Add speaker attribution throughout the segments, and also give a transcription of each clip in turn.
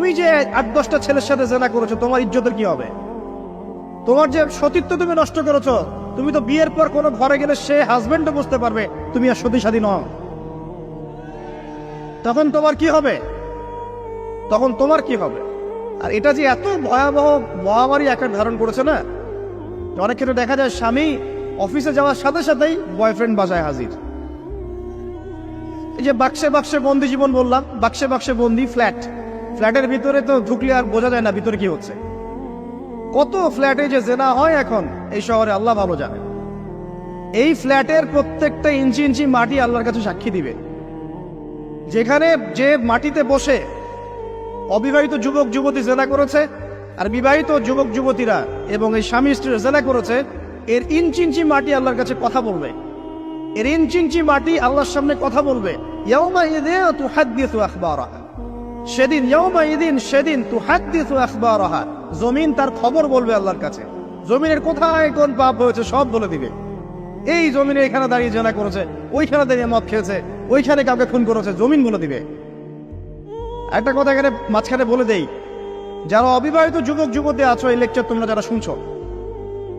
Speaker 1: তুমি যে 8-10টা ছেলের সাথে জেনা করেছো, তোমার ইজ্জতের কি হবে? তোমার যে সতীত্ব তুমি নষ্ট করেছো। তুমি তো বিয়ের পর কোনো ঘরে গেলে সে হাজবেন্ডও বুঝতে পারবে তুমি আর সতী সাথী নও। তখন তোমার কি হবে? তখন তোমার কি হবে? আর এটা যে এত ভয়াবহ মহামারী আকার ধারণ করেছে না, অনেক ক্ষেত্রে দেখা যায় স্বামী অফিসে যাওয়ার সাথে সাথেই বয়ফ্রেন্ড বাসায় হাজির। এই যে বাক্সে বাক্সে বন্দি জীবন বললাম, বাক্সে বাক্সে বন্দি ফ্ল্যাটের ভিতরে তো ঢুকলে আর বোঝা যায় না ভিতরে কি হচ্ছে। কত ফ্ল্যাটে যে জেনা হয় এখন এই শহরে আল্লাহ ভালো জানে। এই ফ্ল্যাটের প্রত্যেকটা ইঞ্চি ইঞ্চি মাটি আল্লাহর কাছে সাক্ষী দিবে। যেখানে যে মাটিতে বসে অবিবাহিত যুবক যুবতী জেনা করেছে আর বিবাহিত যুবক যুবতীরা এবং এই স্বামী স্ত্রীরা জেনা করেছে, এর ইঞ্চি ইঞ্চি মাটি আল্লাহর কাছে কথা বলবে। এর ইঞ্চি ইঞ্চি মাটি আল্লাহর সামনে কথা বলবে। ইয়াউমাইযিন তুহাদ্দিসু আখবারাহা, সেদিন তুহাদ্দিসু আখবারাহা, জমিন তার খবর বলবে আল্লাহর কাছে। জমিনের কোথায় কোন পাপ হয়েছে সব বলে দিবে। এই জমিনে এখানে দাঁড়িয়ে জেনা করেছে, ওইখানে দাঁড়িয়ে মদ খেয়েছে, ওইখানে কাউকে খুন করেছে, জমিন বলে দিবে। একটা কথা এখানে মাঝখানে বলে দেই, যারা অবিবাহিত যুবক যুবতী আছো, এই লেকচার তোমরা যারা শুনছো,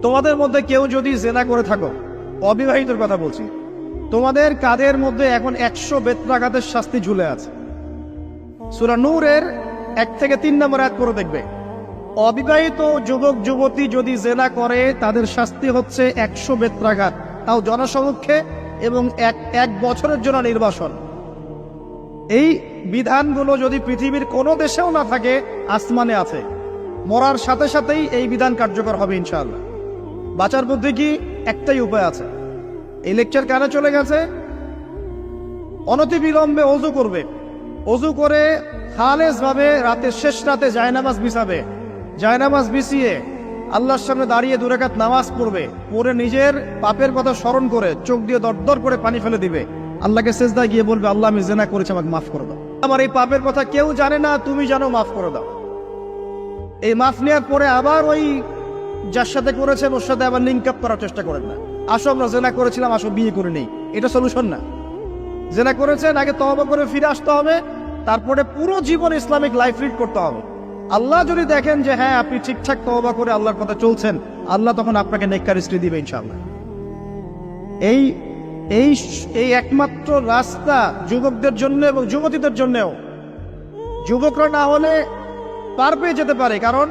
Speaker 1: তোমাদের মধ্যে কেউ যদি জেনা করে থাকো, অবিবাহিতর কথা বলছি, তোমাদের কাঁধের মধ্যে এখন 100 বেত্রাঘাতের শাস্তি ঝুলে আছে। সূরা নূরের 1 থেকে 3 নম্বর আয়াত করে দেখবে, অবিবাহিত যুবক যুবতী যদি জেনা করে তাদের শাস্তি হচ্ছে 100 বেত্রাঘাত, তাও জনসমক্ষে, এবং এক বছরের জন্য নির্বাসন। এই বিধানগুলো যদি পৃথিবীর কোনো দেশেও না থাকে, আসমানে আছে। মরার সাথে সাথেই এই বিধান কার্যকর হবে ইনশাআল্লাহ। বাঁচার বুদ্ধি কি? একটাই উপায় আছে। এই লেকচার কানে চলে গেছে, অনতিবিলম্বে ওযু করবে। ওযু করে খালেস ভাবে রাতের শেষ রাতে জায়নামাজ বিছাবে। জায়নামাজ বিছিয়ে আল্লাহর সামনে দাঁড়িয়ে 2 রাকাত নামাজ পড়বে। পড়ে নিজের পাপের কথা স্মরণ করে চোখ দিয়ে দরদর করে পানি ফেলে দিবে। আল্লাহকে সেজদায় গিয়ে বলবে, আল্লাহ আমি জেনা করেছি, আমাকে মাফ করে দাও। আমার এই পাপের কথা কেউ জানে না, তুমি জানো, মাফ করে দাও। এই মাফ নেওয়ার পরে আবার ওই যার সাথে করেছেন ওর সাথে আবার লিঙ্ক আপ করার চেষ্টা করেন না। আসো আমরা জেনা করেছিলাম, আসো বিয়ে করে নেই, এটা সলিউশন না। জেনা করেছেন, আগে তওবা করে ফিরে আসতে হবে, তারপরে পুরো জীবন ইসলামিক লাইফ লিড করতে হবে। আল্লাহ যদি দেখেন যে হ্যাঁ আপনি ঠিকঠাক তওবা করে আল্লাহর কথা চলছেন, আল্লাহ তখন আপনাকে নেককার স্ত্রী দিবে ইনশাআল্লাহ। এই এই এই একমাত্র রাস্তা যুবকদের জন্য এবং যুবতীদের জন্যও। যুবকরা না হলে পার পেয়ে যেতে পারে, কারণ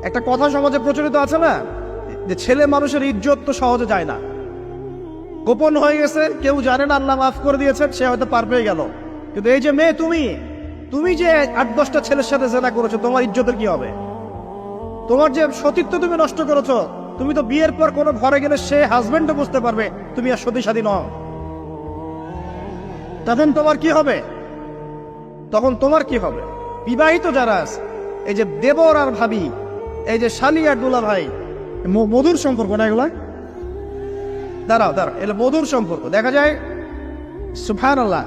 Speaker 1: একটা কথা সমাজে প্রচলিত আছে না, যে ছেলে মানুষের ইজ্জত তো সহজে যায় না, গোপন হয়ে গেছে, কেউ জানে না, আল্লাহ মাফ করে দিয়েছেন, সে হয়তো পার পেয়ে গেল। কিন্তু এই যে মেয়ে, তুমি যে 8-10টা ছেলের সাথে জেনা করেছো, তোমার ইজ্জতের কি হবে? তোমার যে সতীত্ব তুমি নষ্ট করেছো। তুমি তো বিয়ের পর কোনো ঘরে গেলে সে হাজবেন্ডও বুঝতে পারবে তুমি আর সতী সাথী নও। তখন তোমার কি হবে? তখন তোমার কি হবে? বিবাহিত যারা আছে, এই যে দেবর আর ভাবি, এই যে শালি আর দুলা ভাই, মধুর সম্পর্ক না এগুলা? দাঁড়াও, এগুলো মধুর সম্পর্ক। দেখা যায় সুবহানাল্লাহ,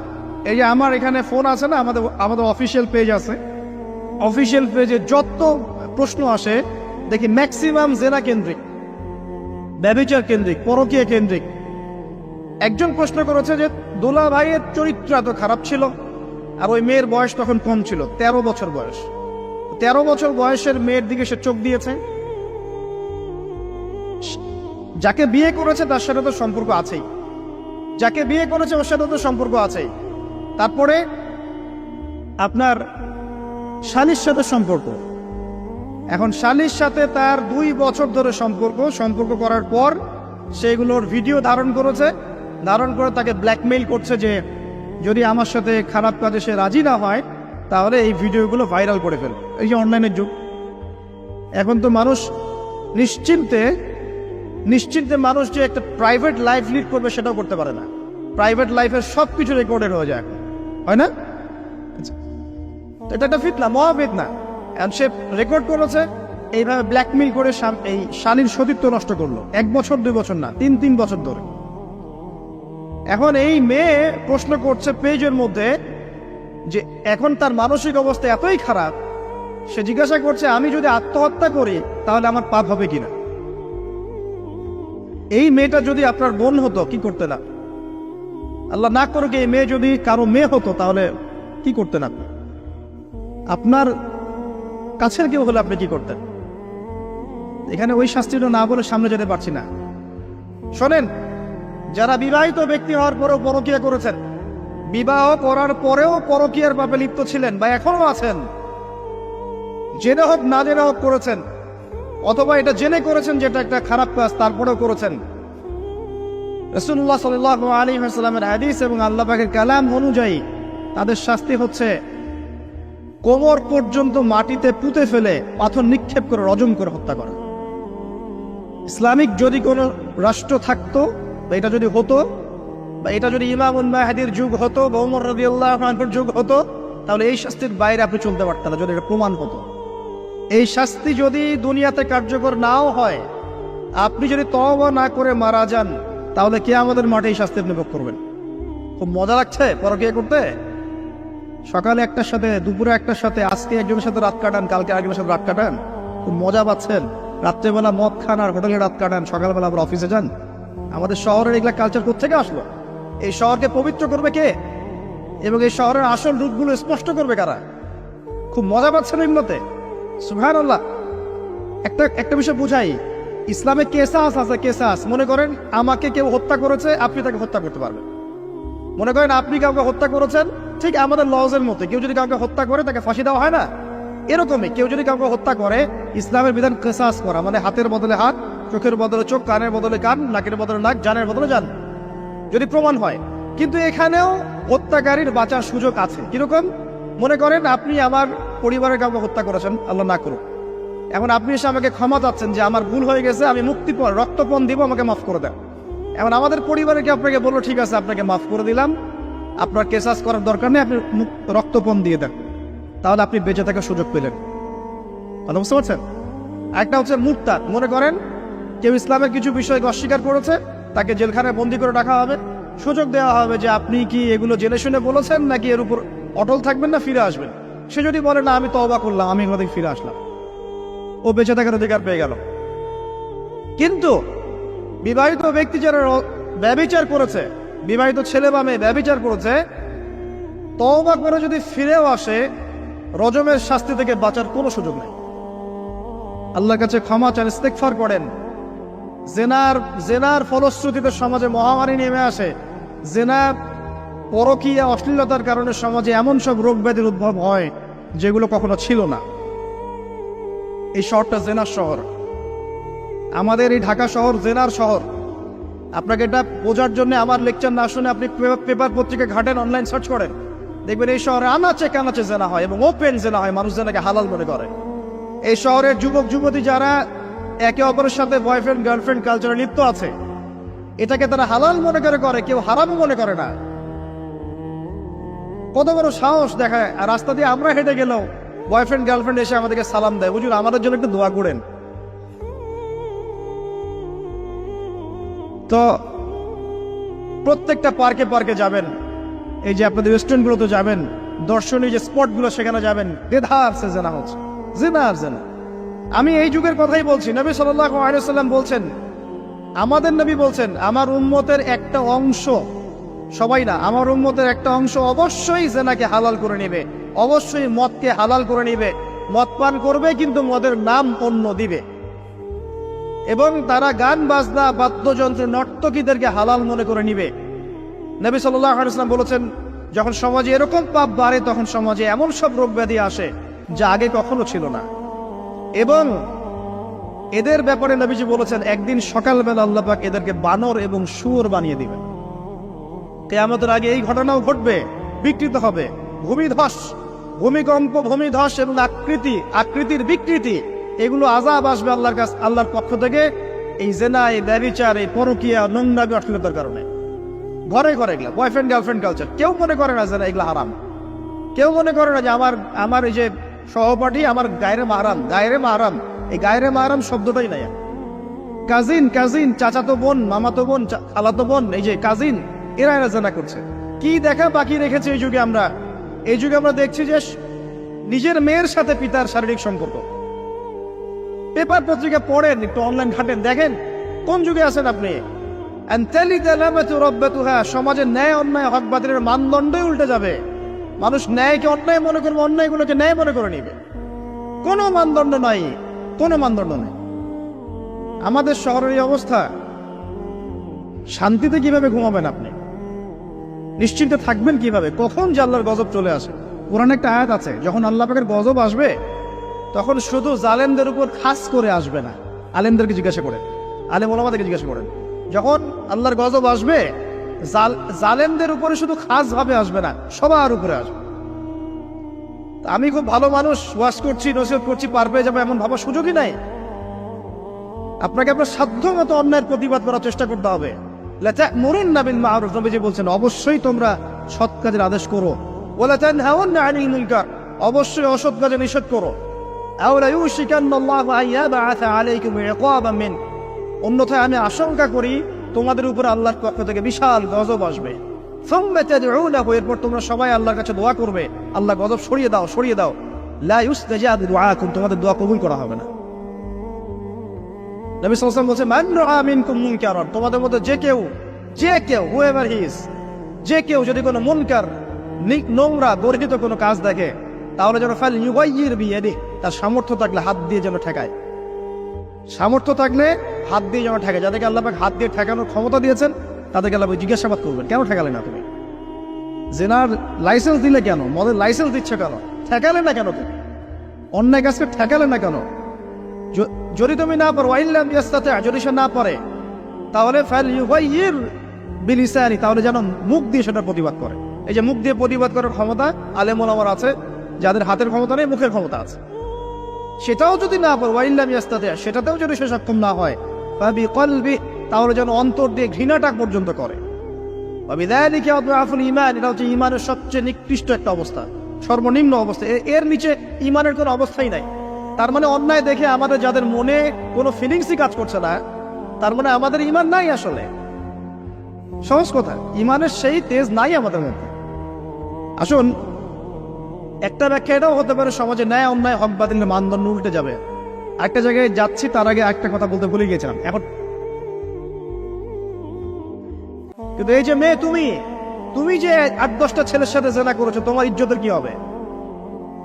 Speaker 1: এই যে আমার এখানে ফোন আছে না, আমাদের অফিসিয়াল পেজ আছে, অফিসিয়াল পেজে যত প্রশ্ন আসে দেখি ম্যাক্সিমাম জেনা কেন্দ্রিক, ব্যভিচার কেন্দ্রিক, পরকীয়া কেন্দ্রিক। একজন প্রশ্ন করেছে যে দোলা ভাইয়ের চরিত্র এত খারাপ ছিল, আর ওই মেয়ের বয়স তখন কম ছিল, 13 বছর বয়স। 13 বছর বয়সের মেয়ের দিকে সে চোখ দিয়েছে। যাকে বিয়ে করেছে তার সাথে তো সম্পর্ক আছেই, যাকে বিয়ে করেছে ওর সাথে তো সম্পর্ক আছেই। তারপরে আপনার শালীর সাথে সম্পর্ক। এখন শালীর সাথে তার 2 বছর ধরে সম্পর্ক করার পর সেগুলোর ভিডিও ধারণ করেছে, ধারণ করে তাকে ব্ল্যাকমেইল করছে যে যদি আমার সাথে খারাপ কাজে সে রাজি না হয় তাহলে এই ভিডিওগুলো ভাইরাল করে ফেলবে। এই যে অনলাইনের যুগ, এখন তো মানুষ নিশ্চিন্তে মানুষ যে একটা প্রাইভেট লাইফ লিড করবে সেটাও করতে পারে না। প্রাইভেট লাইফের সব কিছু রেকর্ডেড হয়ে যায়, হয় না? এটা একটা ফিতনা, মহা ফিতনা। সে রেকর্ড করেছে, এইভাবে ব্ল্যাকমেইল করে এই শালীর সতীত্ব নষ্ট করলো। 1 বছর 2 বছর না, 3 বছর ধরে। এখন এই মেয়ে প্রশ্ন করছে পেজের মধ্যে যে এখন তার মানসিক অবস্থা এতই খারাপ, সে জিজ্ঞাসা করছে আমি যদি আত্মহত্যা করি তাহলে আমার পাপ হবে কিনা। এই মেয়েটা যদি আপনার বোন হতো কি করতেন আপনি? আল্লাহ না করুক এই মেয়ে যদি কারো মেয়ে হতো তাহলে কি করতেন আপনি? আপনার কাছের কেউ হলে আপনি কি করতেন? এখানে ওই শাস্তিটা না বলে সামনে যেতে পারছি না। শোনেন, যারা বিবাহিত ব্যক্তি হওয়ার পরেও পরকীয়া করেছেন, বিবাহ করার পরেও পরকীয়ার পাপে লিপ্ত ছিলেন বা এখনো আছেন, জেনে হোক না জেনে হোক করেছেন, অথবা এটা জেনে করেছেন যেটা একটা খারাপ কাজ তারপরেও করেছেন, রাসূলুল্লাহ সাল্লাল্লাহু আলাইহি ওয়াসাল্লামের হাদিস এবং আল্লাহ পাকের কালাম অনুযায়ী তাদের শাস্তি হচ্ছে কোমর পর্যন্ত মাটিতে পুঁতে ফেলে পাথর নিক্ষেপ করে রজম করে হত্যা করা। ইসলামিক যদি কোনো রাষ্ট্র থাকতো বা এটা যদি হতো, বা এটা যদি ইমামুল মাহদির যুগ হতো বা ওমর রাদিয়াল্লাহু আনহুর যুগ হতো, তাহলে এই শাস্তির বাইরে আপনি চলতে পারতেন না যদি এটা প্রমাণ হতো। এই শাস্তি যদি দুনিয়াতে কার্যকর নাও হয়, আপনি যদি তওবা না করে মারা যান, তাহলে কিয়ামতের মাঠে এই শাস্তি আপনি ভোগ করবেন। খুব মজা লাগছে পরকীয়া করতে। সকালে একটার সাথে, দুপুরে একটার সাথে, আজকে একজনের সাথে রাত কাটান, কালকে আরেকজনের সাথে রাত কাটান, খুব মজা পাচ্ছেন। রাত্রেবেলা মদ খান আর হোটেলে রাত কাটান, সকালবেলা আবার অফিসে যান। আমাদের শহরের এগুলা কালচার কোত্থেকে আসলো? এই শহরকে পবিত্র করবে কে এবং এই শহরের আসল রূপগুলো স্পষ্ট করবে কারা? খুব মজা পাচ্ছেন এগুলোতে। সুবহানাল্লাহ। একটা বিষয় বুঝাই, ইসলামে কেসাস আছে। কেসাস, মনে করেন আমাকে কেউ হত্যা করেছে, আপনি তাকে হত্যা করতে পারবেন। মনে করেন আপনি কাউকে হত্যা করেছেন, ঠিক আমাদের লজের মতো কেউ যদি কাউকে হত্যা করে তাকে ফাঁসি দেওয়া হয় না, এরকমই কেউ যদি কাউকে হত্যা করে, ইসলামের বিধান কেসাস করা, মানে হাতের বদলে হাত, চোখের বদলে চোখ, কানের বদলে কান, নাকের বদলে নাক, জানের বদলে জান, যদি প্রমাণ হয়। কিন্তু এখানেও হত্যাকারীর বাঁচার সুযোগ আছে। কিরকম? মনে করেন আপনি আমার পরিবারের কাউকে হত্যা করেছেন, আল্লাহ না করুক। এখন আপনি এসে আমাকে ক্ষমা চাচ্ছেন যে আমার ভুল হয়ে গেছে, আমি মুক্তিপণ, রক্তপণ দিব, আমাকে মাফ করে দেন। এখন আমাদের পরিবারে কি আপনাকে বললো ঠিক আছে আপনাকে মাফ করে দিলাম, আপনার কেসাস করার দরকার নেই, আপনি রক্তপণ দিয়ে দেন, তাহলে আপনি বেঁচে থাকার সুযোগ পেলেন। কথা বুঝতে পারছেন? একটা হচ্ছে মুরতাদ। মনে করেন কেউ ইসলামের কিছু বিষয়কে অস্বীকার করেছে, তাকে জেলখানায় বন্দি করে রাখা হবে, সুযোগ দেওয়া হবে যে আপনি কি এগুলো জেনে শুনে বলেছেন নাকি এর উপর অটল থাকবেন না ফিরে আসবেন। সে যদি বলে না আমি তওবা করলাম, আমি এগুলো থেকে ফিরে আসলাম, ও বেঁচে থাকার অধিকার পেয়ে গেল। কিন্তু বিবাহিত ব্যক্তি যারা ব্যভিচার করেছে, বিবাহিত ছেলে বা মেয়ে ব্যভিচার করেছে, তওবা করে যদি ফিরেও আসে, রজমের শাস্তি থেকে বাঁচার কোনো সুযোগ নেই। আল্লাহর কাছে ক্ষমা চান, ইস্তেগফার করেন। জেনার ফলশ্রুতিতে সমাজে মহামারী নেমে আসে। জেনা, পরকীয়া, অশ্লীলতার কারণে সমাজে এমন সব রোগ ব্যাধির উদ্ভব হয় যেগুলো কখনো ছিল না। এই শহরটা জেনার শহর। আমাদের এই ঢাকা শহর জেনার শহর। আপনাকে এটা বোঝার জন্য আমার লেকচার না শুনে আপনি পেপার পত্রিকা ঘাটেন, অনলাইন সার্চ করেন, দেখবেন এই শহরে আনাচে কানাচে জেনা হয় এবং ওপেন জেনা হয়, মানুষ জেনাকে হালাল মনে করে। এই শহরের যুবক যুবতী যারা একে অপরের সাথে বয়ফ্রেন্ড গার্লফ্রেন্ড কালচারে লিপ্ত আছে, এটাকে তারা হালাল মনে করে, কেউ হারাম মনে করে না। কত বড় সাহস দেখায়। আর রাস্তা দিয়ে আমরা হেঁটে গেলেও বয়ফ্রেন্ড গার্লফ্রেন্ড এসে আমাদেরকে সালাম দেয়, হুজুর আমাদের জন্য একটু দোয়া করেন। তো প্রত্যেকটা পার্কে পার্কে যাবেন, এই যে আপনাদের রেস্টুরেন্টগুলোতে যাবেন, দর্শনীয় যে স্পটগুলো সেখানে যাবেন, দেধার সে জেনা হচ্ছে, জেনা আর জেনা। আমি এই যুগের কথাই বলছি। নবী সাল্লাল্লাহু আলাইহি ওয়াসাল্লাম বলছেন, আমাদের নবী বলছেন, আমার উম্মতের একটা অংশ, সবাই না, আমার উম্মতের একটা অংশ অবশ্যই জেনাকে হালাল করে নেবে, অবশ্যই মদকে হালাল করে নেবে, মদ পান করবে কিন্তু মদের নাম অন্য দিবে, এবং তারা গান বাজনা বাদ্যযন্ত্র নর্তকীদেরকে হালাল মনে করে নিবে। নবী সাল্লাল্লাহু আলাইহি ওয়াসাল্লাম বলেছেন, যখন সমাজে এরকম পাপ বাড়ে তখন সমাজে এমন সব রোগ ব্যাধি আসে যা আগে কখনো ছিল না। এবং এদের ব্যাপারে নবীজি বলেছেন, একদিন সকালবেলা আল্লাহ পাক এদেরকে বানর এবং শুয়োর বানিয়ে দিবেন। কিয়ামতের আগে এই ঘটনাও ঘটবে, বিকৃত হবে। ভূমিধস, ভূমিকম্প, ভূমিধস এবং আকৃতির বিকৃতি, এগুলো আযাব আসবে আল্লাহর পক্ষ থেকে, এই জেনা, এই ব্যভিচার, এই পরকীয়া, নোংরামি, অশ্লীলতার কারণে। ঘরে ঘরে এগুলা বয়ফ্রেন্ড গার্লফ্রেন্ড কালচার। কেউ মনে করে না যে এগুলা হারাম, কেউ মনে করে না যে আমার এই যে সহপাঠী আমার গায়রে মাহরাম, এই গায়রে মাহরাম শব্দটাই নাই। কাজিন, চাচাতো বোন, মামাতো বোন, খালাতো বোন, এই যে কাজিন, এরা জেনা করছে। কি দেখা বাকি রেখেছে এই যুগে আমরা দেখছি যে নিজের মেয়ের সাথে পিতার শারীরিক সম্পর্ক। পেপার পত্রিকা পড়েন, একটু অনলাইন ঘাটেন, দেখেন কোন যুগে আছেন আপনি। সমাজে ন্যায় অন্যায় হক বাতিলের মানদণ্ডই উল্টে যাবে। মানুষ ন্যায়কে অন্যায় মনে করবে, অন্যায়গুলোকে ন্যায় মনে করে নিবে। কোনো মানদণ্ড নাই, কোনো মানদণ্ড নেই। আমাদের শহরের এই অবস্থা, শান্তিতে কিভাবে ঘুমাবেন আপনি? নিশ্চিন্তে থাকবেন কিভাবে? কখন যে আল্লাহর গজব চলে আসে। কোরআনে একটা আয়াত আছে, যখন আল্লাহ পাকের গজব আসবে তখন শুধু জালেমদের উপর খাস করে আসবে না। আলেমদেরকে জিজ্ঞাসা করেন, আলেম ওলামাদেরকে জিজ্ঞাসা করেন, যখন আল্লাহর গজব আসবে জালেমদের উপরে শুধু খাস ভাবে আসবে না, সবার উপরে আসবে। আমি খুব ভালো মানুষ, ওয়াজ করছি, নসিহত করছি, পার পেয়ে যাবো এমন ভাবার সুযোগই নাই। আপনাকে আপনার সাধ্য মতো অন্যায়ের প্রতিবাদ করার চেষ্টা করতে হবে। লাতা'মুরুন্না বিল মা'রুফ, নবীজি বলছেন অবশ্যই তোমরা সৎ কাজের আদেশ করো। ওয়ালা তানহাউন্না আনিল মুনকার, অবশ্যই অসৎ কাজে নিষেধ করো। আও লা ইউশিকান্নাল্লাহু আন ইয়াবআসা আলাইকুম ইকাবাম মিন, অন্যথায় আমি আশঙ্কা করি তোমাদের উপর আল্লাহর পক্ষ থেকে বিশাল গজব আসবে। সুম্মা তাদউনাহু, এরপর তোমরা সবাই আল্লাহর কাছে দোয়া করবে, আল্লাহ গজব সরিয়ে দাও, সরিয়ে দাও। লা ইউস্তাজাবু দুআকুম, তোমাদের দোয়া কবুল করা হবে না। নবী সাল্লাল্লাহু আলাইহি ওয়াসাল্লাম বলেছেন, মান রাআ মিনকুম মুনকারান, তোমাদের মধ্যে যে কেউ হুএভার হি ইজ, যে কেউ যদি কোনো মুনকার, নোংরা গর্হিত কোনো কাজ দেখে, তাহলে যেন ফাল ইউগাইয়ির বিয়াদিহি, তার সামর্থ্য থাকলে হাত দিয়ে যেন ঠেকায়। সামর্থ্য থাকলে হাত দিয়ে যেন ঠেকায়। যাদেরকে আল্লাহ পাক হাত দিয়ে ঠেকানোর ক্ষমতা দিয়েছেন তাদেরকে আল্লাহ জিজ্ঞাসাবাদ করবেন, কেন ঠেকালে না তুমি? জেনার লাইসেন্স দিলে কেন? মদের লাইসেন্স দিচ্ছে কেন? ঠেকালে না কেন তুমি? অন্যায় কাজকে ঠেকালে না কেন? যদি তুমি না পারো, ওয়াইল্লাম ইয়াস্তাতি, যদি সে না পারে, তাহলে ফাল ইউগাইয়ির বিলিসানি, তাহলে যেন মুখ দিয়ে সেটা প্রতিবাদ করে। এই যে মুখ দিয়ে প্রতিবাদ করার ক্ষমতা আলেম ওলামার আছে, যাদের হাতের ক্ষমতা নেই, মুখের ক্ষমতা আছে। সেটাও যদি না পারে, ওয়াইল্লাম ইয়াস্তাতি, সেটাতেও যদি সে সক্ষম না হয়, ফাবিকলবি, তাহলে যেন অন্তর দিয়ে ঘৃণাটা পর্যন্ত করে। ওয়াবিযালিকা আদআফুল ঈমান, এটা হচ্ছে ঈমানের সবচেয়ে নিকৃষ্ট একটা অবস্থা, সর্বনিম্ন অবস্থা। এর নিচে ঈমানের কোনো অবস্থাই নাই। তার মানে অন্যায় দেখে আমাদের যাদের মনে কোনো ফিলিংসই কাজ করছে না, তার মানে আমাদের ঈমান নাই। আসলে সহজ কথা, ঈমানের সেই তেজ নাই আমাদের মধ্যে। আসুন, একটা ব্যাখ্যা এটাও হতে পারে সমাজে ন্যায় অন্যায় হক বাতিলের মানদণ্ড উল্টে যাবে। একটা জায়গায় যাচ্ছি, তার আগে একটা কথা বলতে ভুলে গেছিলাম। এখন কিন্তু এই যে মেয়ে, তুমি যে 8-10টা ছেলের সাথে জেনা করেছো, তোমার ইজ্জতের কি হবে?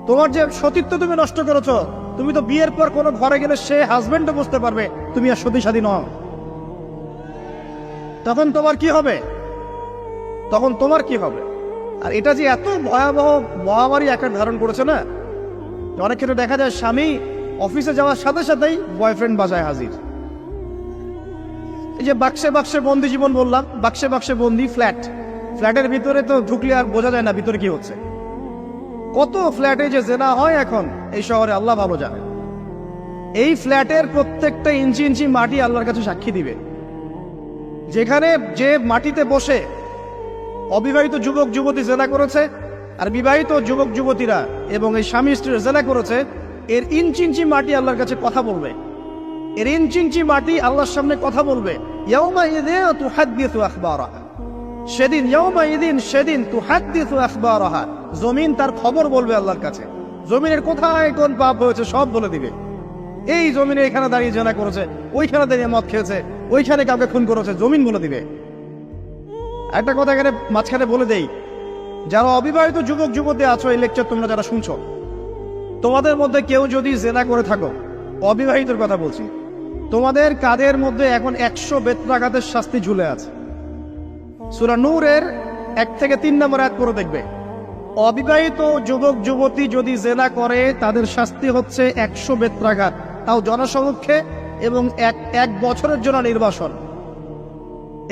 Speaker 1: তোমার যে সতীত্ব তুমি নষ্ট করেছো, তুমি তো বিয়ের পর কোনো ঘরে গেলে সে হাজবেন্ডও বুঝতে পারবে তুমি আর সতী সাথী নও। তখন তোমার কি হবে? তখন তোমার কি হবে? আর এটা যে এত ভয়াবহ মহামারী আকার ধারণ করেছে না, অনেক ক্ষেত্রে দেখা যায় স্বামী অফিসে যাওয়ার সাথে সাথেই বয়ফ্রেন্ড বাজায় হাজির। এই যে বাক্সে বাক্সে বন্দি জীবন বললাম, বাক্সে বাক্সে বন্দি ফ্ল্যাটের ভিতরে তো ঢুকলে আর বোঝা যায় না ভিতরে কি হচ্ছে। কত ফ্ল্যাটে যে জেনা হয় এখন এই শহরে, আল্লাহ ভালো জানে। এই ফ্ল্যাটের প্রত্যেকটা ইঞ্চি ইঞ্চি মাটি আল্লাহর কাছে সাক্ষী দিবে। যেখানে যে মাটিতে বসে অবিবাহিত যুবক যুবতী জেনা করেছে আর বিবাহিত যুবক যুবতীরা এবং এই স্বামী স্ত্রীরা জেনা করেছে, এর ইঞ্চি ইঞ্চি মাটি আল্লাহর কাছে কথা বলবে। এর ইঞ্চি ইঞ্চি মাটি আল্লাহর সামনে কথা বলবে। ইয়াউমাইযিন তুহাদ্দিসু আখবারাহা, সেদিন তুহাদ্দিসু আখবারাহা, জমিন তার খবর বলবে আল্লাহর কাছে। জমিনের কোথায় কোন পাপ হয়েছে সব বলে দিবে। এই জমিনে এখানে দাঁড়িয়ে জেনা করেছে, ওইখানে দাঁড়িয়ে মদ খেয়েছে, ওইখানে কাউকে খুন করেছে, জমিন বলে দিবে। একটা কথা এখানে মাঝখানে বলে দেই, যারা অবিবাহিত যুবক যুবতী আছো, এই লেকচার তোমরা যারা শুনছো, তোমাদের মধ্যে কেউ যদি জেনা করে থাকো, অবিবাহিতর কথা বলছি, তোমাদের কাঁধের মধ্যে এখন 100 বেত্রাঘাতের শাস্তি ঝুলে আছে। সূরা নূরের 1 থেকে 3 নম্বর আয়াত পড়ে দেখবে, অবিবাহিত যুবক যুবতী যদি জেনা করে তাদের শাস্তি হচ্ছে 100 বেত্রাঘাত, তাও জনসমক্ষে, এবং এক বছরের জন্য নির্বাসন।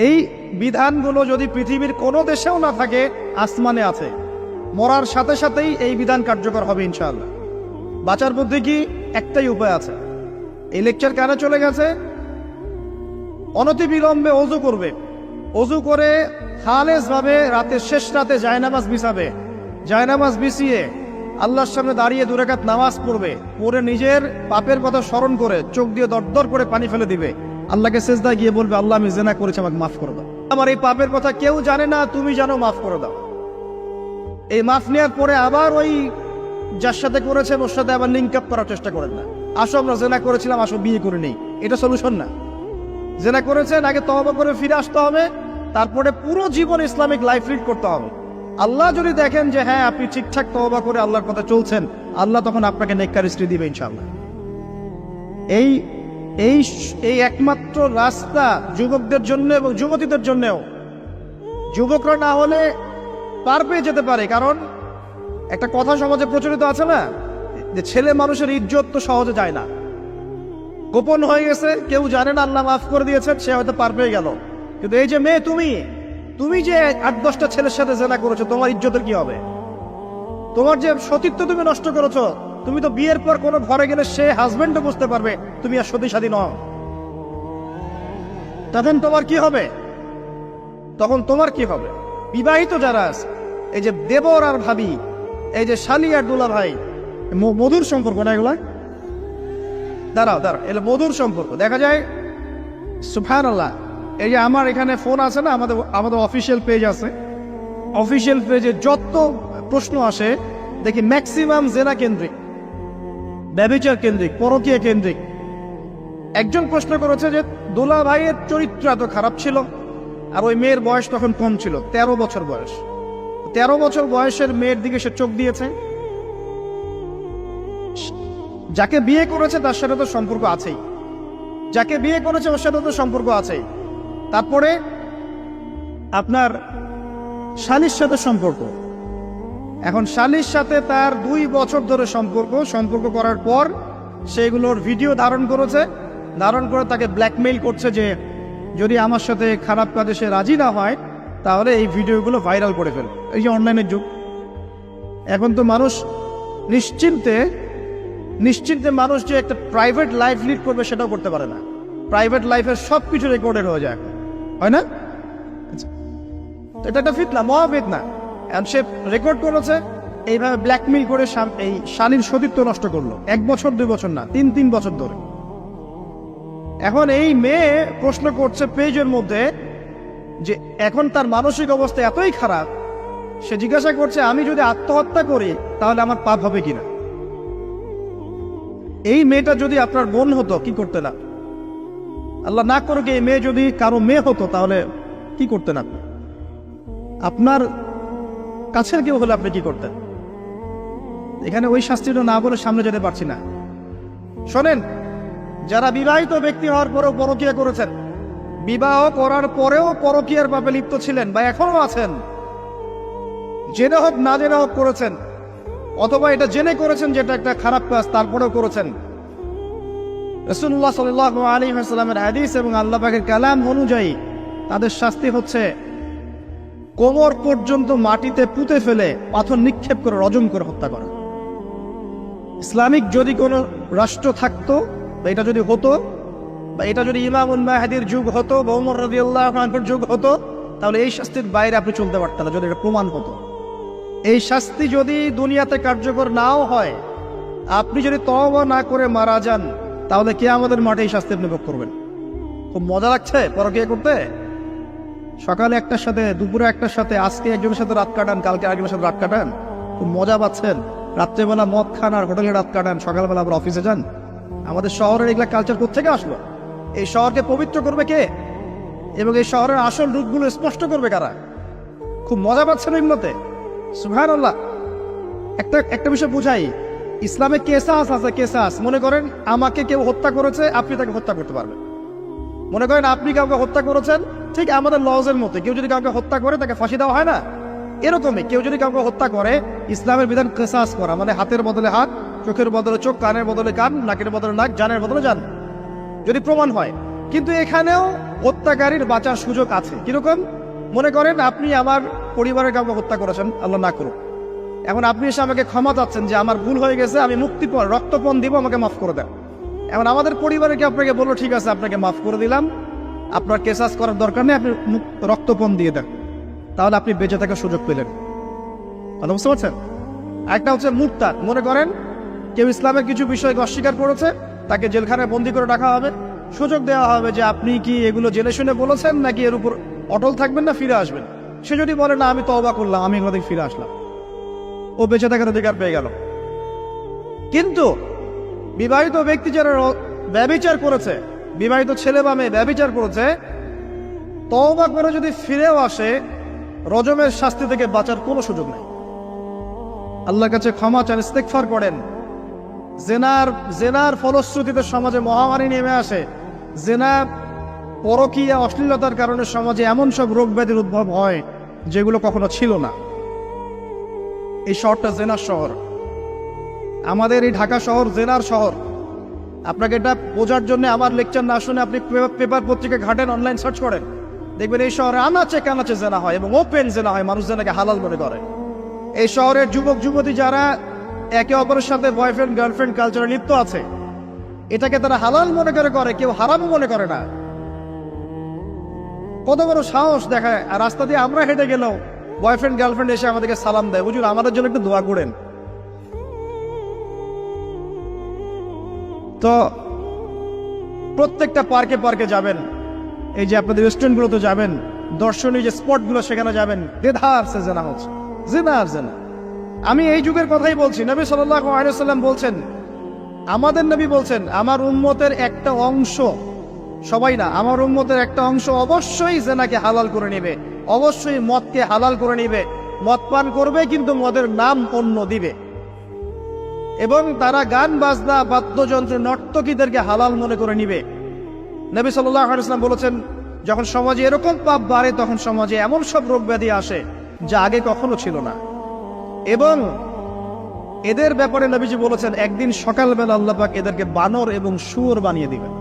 Speaker 1: এই বিধানগুলো যদি পৃথিবীর কোনো দেশেও না থাকে, আসমানে আছে। মরার সাথে সাথেই এই বিধান কার্যকর হবে ইনশাআল্লাহ। বাঁচার বুদ্ধি কি? একটাই উপায় আছে। এই লেকচার কানে চলে গেছে, অনতিবিলম্বে ওযু করবে। ওযু করে খালেস ভাবে রাতের শেষ রাতে জায়নামাজ বিছাবে। জায়নামাজ বিছিয়ে আল্লাহর সামনে দাঁড়িয়ে 2 রাকাত নামাজ পড়বে। পড়ে নিজের পাপের কথা স্মরণ করে চোখ দিয়ে দরদর করে পানি ফেলে দিবে। আল্লাহকে সিজদায় গিয়ে বলবে, আল্লাহ আমি জেনা করেছি, আমাকে মাফ করে দাও। আমার এই পাপের কথা কেউ জানে না, তুমি জানো, মাফ করে দাও। এই মাফ নেওয়ার পরে আবার ওই যার সাথে করেছেন ওর সাথে আবার লিঙ্ক আপ করার চেষ্টা করেন না। আসো আমরা জেনা করেছিলাম, আসো বিয়ে করে নেই, এটা সলিউশন না। জেনা করেছেন, আগে তওবা করে ফিরে আসতে হবে, তারপরে পুরো জীবন ইসলামিক লাইফ লিড করতে হবে। আল্লাহ যদি দেখেন যে হ্যাঁ আপনি ঠিকঠাক তওবা করে আল্লাহর কথা চলছেন, আল্লাহ তখন আপনাকে নেককার স্ত্রী দিবে ইনশাআল্লাহ। এই এই এই একমাত্র রাস্তা যুবকদের জন্য এবং যুবতীদের জন্যও। যুবকরা না হলে পার পেয়ে যেতে পারে, কারণ একটা কথা সমাজে প্রচলিত আছে না, যে ছেলে মানুষের ইজ্জত তো সহজে যায় না, গোপন হয়ে গেছে, কেউ জানে না, আল্লাহ মাফ করে দিয়েছেন, সে হয়তো পার পেয়ে গেল। কিন্তু এই যে মেয়ে, তুমি যে 8-10টা ছেলের সাথে জেনা করেছো, তোমার ইজ্জতের কি হবে? তোমার যে সতীত্ব তুমি নষ্ট করেছো, তুমি তো বিয়ের পর কোনো ঘরে গেলে সে হাজবেন্ডও বুঝতে পারবে তুমি আর সতী সাথী নও। তখন তোমার কি হবে? বিবাহিত যারা আছে, এই যে দেবর আর ভাবি, এই যে শালি আর দুলা ভাই, মধুর সম্পর্ক না এগুলা? দাঁড়াও, এগুলো মধুর সম্পর্ক। দেখা যায় সুবহানাল্লাহ, এই যে আমার এখানে ফোন আছে না, আমাদের অফিসিয়াল পেজ আছে, অফিসিয়াল পেজে যত প্রশ্ন আসে দেখি ম্যাক্সিমাম জেনা কেন্দ্রিক, ব্যভিচার কেন্দ্রিক, পরকীয়া কেন্দ্রিক। একজন প্রশ্ন করেছে যে দোলা ভাইয়ের চরিত্র এত খারাপ ছিল, আর ওই মেয়ের বয়স তখন কম ছিল, 13 বছর বয়স। 13 বছর বয়সের মেয়ের দিকে সে চোখ দিয়েছে। যাকে বিয়ে করেছে তার সাথে তো সম্পর্ক আছেই, যাকে বিয়ে করেছে ওর সাথে তো সম্পর্ক আছেই। তারপরে আপনার শালির সাথে সম্পর্ক। এখন শালির সাথে তার 2 বছর ধরে সম্পর্ক করার পর সেগুলোর ভিডিও ধারণ করে তাকে ব্ল্যাকমেইল করছে যে যদি আমার সাথে খারাপ কাজে সে রাজি না হয় তাহলে এই ভিডিওগুলো ভাইরাল করে ফেল। এই যে অনলাইনের যুগ, এখন তো মানুষ নিশ্চিন্তে মানুষ যে একটা প্রাইভেট লাইফ লিড করবে সেটাও করতে পারে না। প্রাইভেট লাইফের সব কিছু রেকর্ডেড হয়ে যায়, হয় না? এটা একটা ফিতনা, মহা ফিতনা। সে রেকর্ড করেছে, এইভাবে ব্ল্যাকমেইল করে এই শালীর সতীত্ব নষ্ট করলো। 1 বছর 2 বছর না, 3 বছর ধরে। এখন এই মেয়ে প্রশ্ন করছে পেজের মধ্যে যে এখন তার মানসিক অবস্থা এতই খারাপ, সে জিজ্ঞাসা করছে আমি যদি আত্মহত্যা করি তাহলে আমার পাপ হবে কিনা। এই মেয়েটা যদি আপনার বোন হতো কি করতেন আপনি? আল্লাহ না করুক এই মেয়ে যদি কারো মেয়ে হতো তাহলে কি করতেন আপনি? আপনার কাছের কেউ হলে আপনি কি করতেন? এখানে ওই শাস্তিটা না বলে সামনে যেতে পারছি না। শোনেন, যারা বিবাহিত ব্যক্তি হওয়ার পরেও পরকীয়া করেছেন, বিবাহ করার পরেও পরকীয়ার পাপে লিপ্ত ছিলেন বা এখনো আছেন, জেনে হোক না জেনে হোক করেছেন, অথবা এটা জেনে করেছেন যেটা একটা খারাপ কাজ তারপরেও করেছেন, রাসূলুল্লাহ সাল্লাল্লাহু আলাইহি ওয়াসাল্লামের হাদিস এবং আল্লাহ পাকের কালাম অনুযায়ী তাদের শাস্তি হচ্ছে কোমর পর্যন্ত মাটিতে পুঁতে ফেলে পাথর নিক্ষেপ করে রজম করে হত্যা করা। ইসলামিক যদি কোনো রাষ্ট্র থাকতো বা এটা যদি হতো, বা এটা যদি ইমামুল মাহদির যুগ হতো বা ওমর রাদিয়াল্লাহু আনহুর যুগ হতো, তাহলে এই শাস্তির বাইরে আপনি চলতে পারতেন না যদি এটা প্রমাণ হতো। এই শাস্তি যদি দুনিয়াতে কার্যকর নাও হয়, আপনি যদি তওবা না করে মারা যান, তাহলে কিয়ামতের মাঠে এই শাস্তি আপনি ভোগ করবেন। খুব মজা লাগছে পরকীয়া করতে। সকালে একটার সাথে, দুপুরে একটার সাথে, আজকে একজনের সাথে রাত কাটান, কালকে আরেকজনের সাথে রাত কাটান, খুব মজা পাচ্ছেন। রাত্রেবেলা মদ খান আর হোটেলে রাত কাটান, সকালবেলা আবার অফিসে যান। আমাদের শহরের এগুলা কালচার কোত্থেকে আসলো? এই শহরকে পবিত্র করবে কে এবং এই শহরের আসল রূপগুলো স্পষ্ট করবে কারা? খুব মজা পাচ্ছেন এগুলোতে। সুবহানাল্লাহ। একটা বিষয় বুঝাই, ইসলামে কেসাস আছে, কেসাস। মনে করেন আমাকে কেউ হত্যা করেছে, আপনি তাকে হত্যা করতে পারবেন। মনে করেন আপনি কাউকে হত্যা করেছেন, ঠিক আমাদের লজের মধ্যে কেউ যদি কাউকে হত্যা করে তাকে ফাঁসি দেওয়া হয় না, এরকমই কেউ যদি কাউকে হত্যা করে, ইসলামের বিধান কেসাস করা, মানে হাতের বদলে হাত, চোখের বদলে চোখ, কানের বদলে কান, নাকের বদলে নাক, জানের বদলে জান, যদি প্রমাণ হয়। কিন্তু এখানেও হত্যাকারীর বাঁচার সুযোগ আছে। কিরকম? মনে করেন আপনি আমার পরিবারের কাউকে হত্যা করেছেন, আল্লাহ না করুক। এখন আপনি এসে আমাকে ক্ষমা চাচ্ছেন যে আমার ভুল হয়ে গেছে, আমি মুক্তিপণ, রক্তপণ দিব, আমাকে মাফ করে দেন। এখন আমাদের পরিবারে কি আপনাকে বললো ঠিক আছে আপনাকে মাফ করে দিলাম, আপনার কেসাস করার দরকার নেই, আপনি রক্তপণ দিয়ে দেন, তাহলে আপনি বেঁচে থাকার সুযোগ পেলেন। কথা বুঝতে পারছেন? একটা হচ্ছে মুরতাদ। মনে করেন কেউ ইসলামের কিছু বিষয়কে অস্বীকার করেছে, তাকে জেলখানায় বন্দি করে রাখা হবে, সুযোগ দেওয়া হবে যে আপনি কি এগুলো জেনে শুনে বলেছেন নাকি এর উপর অটল থাকবেন না ফিরে আসবেন। সে যদি বলে না আমি তওবা করলাম, আমি এগুলো থেকে ফিরে আসলাম, ও বেঁচে থাকার অধিকার পেয়ে গেল। কিন্তু বিবাহিত ব্যক্তি যারা ব্যভিচার করেছে, বিবাহিত ছেলে বা মেয়ে ব্যভিচার করেছে, তওবা করে যদি ফিরেও আসে, রজমের শাস্তি থেকে বাঁচার কোনো সুযোগ নেই। আল্লাহর কাছে ক্ষমা চান, ইস্তেগফার করেন। জেনার ফলশ্রুতিতে সমাজে মহামারী নেমে আসে। জেনা, পরকীয়া, অশ্লীলতার কারণে সমাজে এমন সব রোগ ব্যাধির উদ্ভব হয় যেগুলো কখনো ছিল না। এই শহরটা জেনার শহর, আমাদের এই ঢাকা শহর জেনার শহর। আপনাকে এটা বোঝার জন্য আমার লেকচার না শুনে আপনি পেপার পত্রিকা ঘাটেন, অনলাইন সার্চ করেন, দেখবেন এই শহরে আনাচে কানাচে জেনা হয় এবং ওপেন জেনা হয়, মানুষ জেনাকে হালাল মনে করে। এই শহরের যুবক যুবতী যারা একে অপরের সাথে বয়ফ্রেন্ড গার্লফ্রেন্ড কালচারে লিপ্ত আছে, এটাকে তারা হালাল মনে করে, কেউ হারাম মনে করে না। কত বড় সাহস দেখায়। আর রাস্তা দিয়ে আমরা হেঁটে গেলেও বয়ফ্রেন্ড গার্লফ্রেন্ড এসে আমাদেরকে সালাম দেয়, বুঝুন আমাদের জন্য একটু দোয়া করেন। তো প্রত্যেকটা পার্কে পার্কে যাবেন, এই যে আপনাদের রেস্টুরেন্টগুলোতে যাবেন, দর্শনীয় যে স্পটগুলো সেখানে যাবেন, দেধার সে জেনা হচ্ছে, জেনা আর জেনা। আমি এই যুগের কথাই বলছি। নবী সাল্লাল্লাহু আলাইহি ওয়াসাল্লাম বলছেন, আমাদের নবী বলছেন, আমার উম্মতের একটা অংশ, সবাই না, আমার উম্মতের একটা অংশ অবশ্যই জেনাকে হালাল করে নেবে, অবশ্যই মদকে হালাল করে নেবে, মদ পান করবে কিন্তু মদের নাম অন্য দিবে, এবং তারা গান বাজনা বাদ্যযন্ত্র নর্তকীদেরকে হালাল মনে করে নিবে। নবী সাল্লাল্লাহু আলাইহি ওয়াসাল্লাম বলেছেন, যখন সমাজে এরকম পাপ বাড়ে তখন সমাজে এমন সব রোগ ব্যাধি আসে যা আগে কখনো ছিল না। এবং এদের ব্যাপারে নবীজি বলেছেন, একদিন সকালবেলা আল্লাহ পাক এদেরকে বানর এবং শুয়োর বানিয়ে দিবেন।